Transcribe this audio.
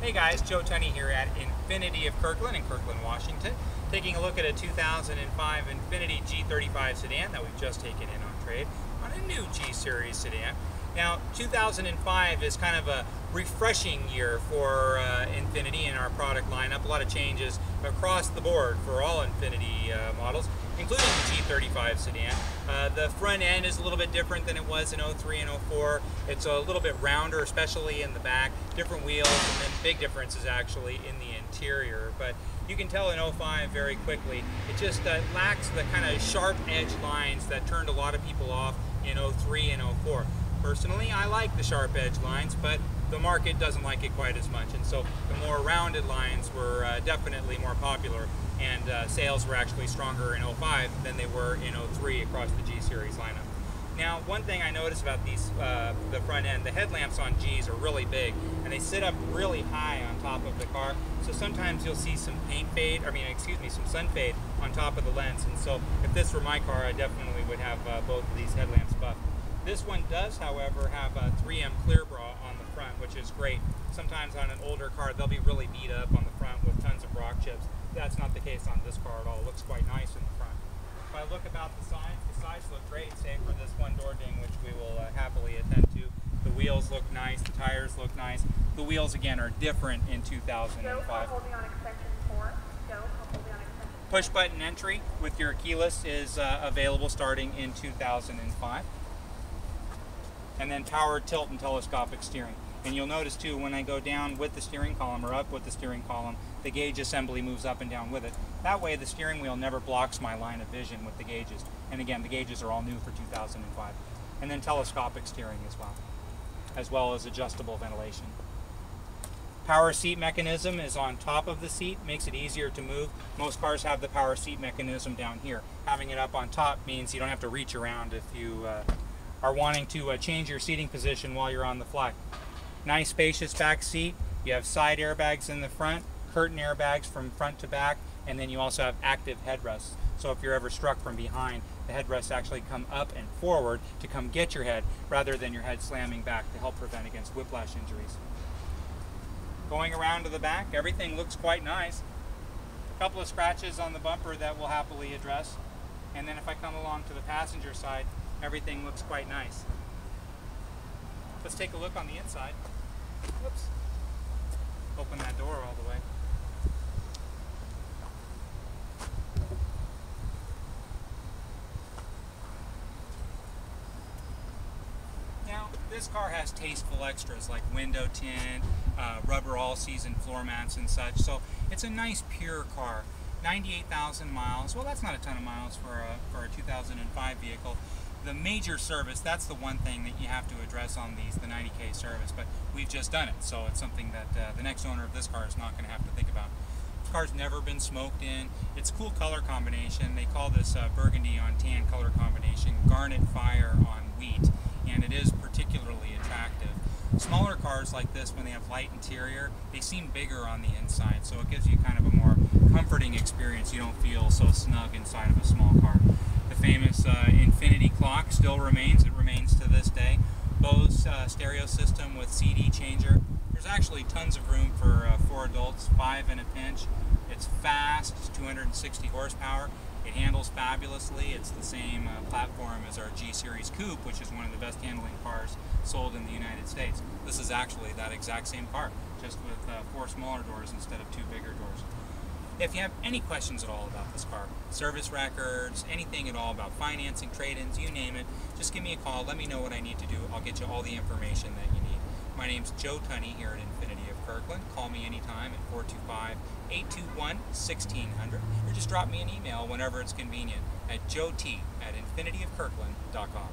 Hey guys, Joe Tunney here at Infiniti of Kirkland in Kirkland, Washington. Taking a look at a 2005 Infiniti G35 Sedan that we've just taken in on trade on a new G-Series sedan. Now, 2005 is kind of a refreshing year for Infiniti in our product lineup. A lot of changes across the board for all Infiniti models, including the G35 sedan. The front end is a little bit different than it was in 03 and 04. It's a little bit rounder, especially in the back. Different wheels, and then big differences actually in the interior. But you can tell in 05 very quickly, it just lacks the kind of sharp edge lines that turned a lot of people off in 03 and 04. Personally, I like the sharp edge lines, but the market doesn't like it quite as much, and so the more rounded lines were definitely more popular, and sales were actually stronger in 05 than they were in 03 across the G-Series lineup. Now, one thing I noticed about these, the front end, the headlamps on Gs are really big, and they sit up really high on top of the car, so sometimes you'll see some some sun fade on top of the lens, and so if this were my car, I definitely would have both of these headlamps buffed. This one does, however, have a 3M clear bra on the front, which is great. Sometimes on an older car, they'll be really beat up on the front with tons of rock chips. That's not the case on this car at all. It looks quite nice in the front. If I look about the sides look great, save for this one door ding, which we will happily attend to. The wheels look nice, the tires look nice. The wheels, again, are different in 2005. Push button entry with your keyless is available starting in 2005. And then power, tilt, and telescopic steering. And you'll notice too, when I go down with the steering column or up with the steering column, the gauge assembly moves up and down with it. That way the steering wheel never blocks my line of vision with the gauges. And again, the gauges are all new for 2005. And then telescopic steering as well as adjustable ventilation. Power seat mechanism is on top of the seat, makes it easier to move. Most cars have the power seat mechanism down here. Having it up on top means you don't have to reach around if you are wanting to change your seating position while you're on the fly. Nice spacious back seat. You have side airbags in the front, curtain airbags from front to back, and then you also have active headrests. So if you're ever struck from behind, the headrests actually come up and forward to come get your head rather than your head slamming back to help prevent against whiplash injuries. Going around to the back, everything looks quite nice. A couple of scratches on the bumper that we'll happily address. And then if I come along to the passenger side, everything looks quite nice. Let's take a look on the inside. Whoops. Open that door all the way. Now, this car has tasteful extras like window tint, rubber all-season floor mats and such, so it's a nice pure car. 98,000 miles, well, that's not a ton of miles for a 2005 vehicle. The major service, that's the one thing that you have to address on these, the 90K service, but we've just done it, so it's something that the next owner of this car is not going to have to think about. This car's never been smoked in. It's a cool color combination. They call this burgundy on tan color combination, garnet fire on wheat, and it is particularly attractive. Smaller cars like this, when they have light interior, they seem bigger on the inside, so it gives you kind of a more comforting experience. You don't feel so snug inside of a small car. The famous Infiniti clock still remains. It remains to this day. Bose stereo system with CD changer. There's actually tons of room for 4 adults, 5 in a pinch. It's fast, it's 260 horsepower. It handles fabulously. It's the same platform as our G-Series Coupe, which is one of the best handling cars sold in the United States. This is actually that exact same car, just with 4 smaller doors instead of 2 bigger doors. If you have any questions at all about this car, service records, anything at all about financing, trade-ins, you name it, just give me a call, let me know what I need to do. I'll get you all the information that you need. My name's Joe Tunney here at Infiniti of Kirkland. Call me anytime at 425-821-1600, or just drop me an email whenever it's convenient at joet@infinitiofkirkland.com.